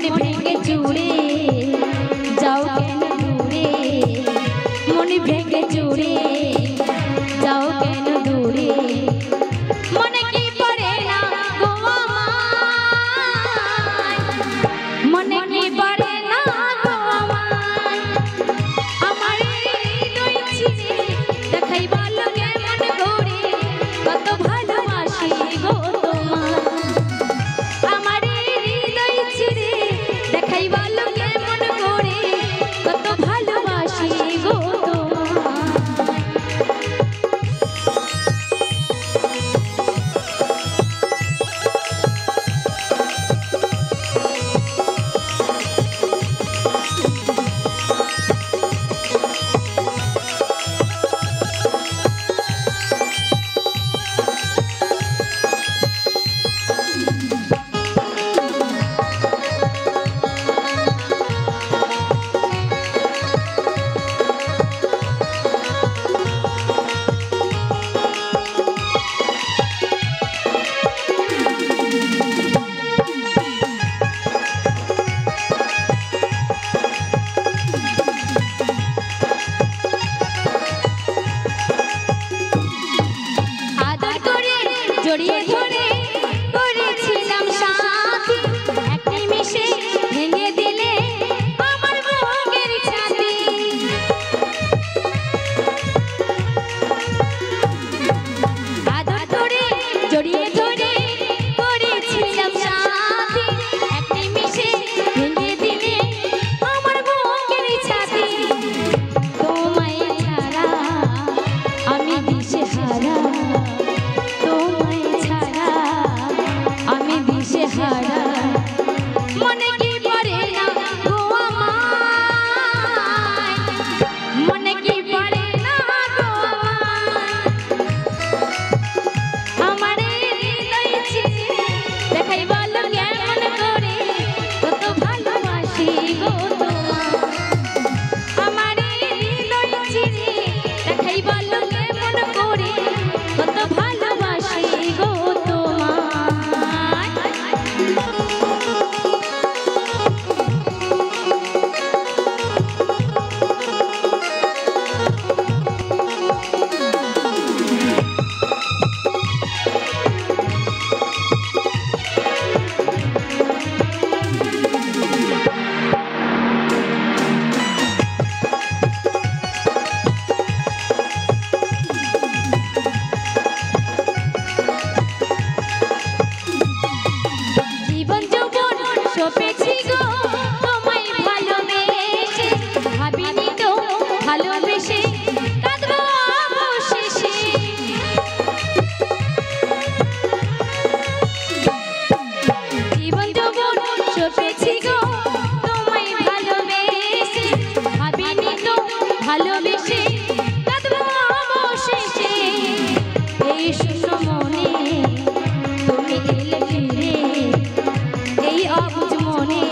মনে ভেঙে চুড়ে যাও কেন দূরে, মনে ভেঙে চুড়ে যাও কেন দূরে, মনে কি পড়ে না গো আমায়, মনে কি পড়ে না গো আমায়, আমার হৃদয় ছিঁড়ে দেখাই বলো কেমন করে কত ভালোবাসি গো তোমায়, আমার হৃদয় ছিঁড়ে দেখাই বলো কেমন করে কত ভালোবাসি গো জড়িয়ে ধরে করেছিলাম সাথী, এক নিমিষে ভেঙে দিলে আমার বুকের ছাতি, আদর করে জড়িয়ে ধরে করেছিলাম সাথী, এক নিমিষে ভেঙে দিলে আমার বুকের ছাতি, তোমায় ছাড়া আমি দিশেহারা, হারা মনে কি পড়ে না গো আমায়, মনে কি পড়ে না গো আমায়, আমার হৃদয় ছিঁড়ে দেখাই বলো কেমন করে কত ভালোবাসি গো তোমায়, আমার হৃদয় ছিঁড়ে দেখাই বলো কেমন করে কত ভালোবাসি গো তোমায়। সপেছি গো তোমায় ভালোবেসে, ভাবিনি তো ভালোবেসে কাঁদবো অবশেষে, জীবন যৌবন সপেছি গো তোমায় ভালোবেসে, ভাবিনি তো ভালোবেসে কাঁদবো অবশেষে, এই শূন্য মনে তুমি এলে ফিরে, এই অবুঝ মনে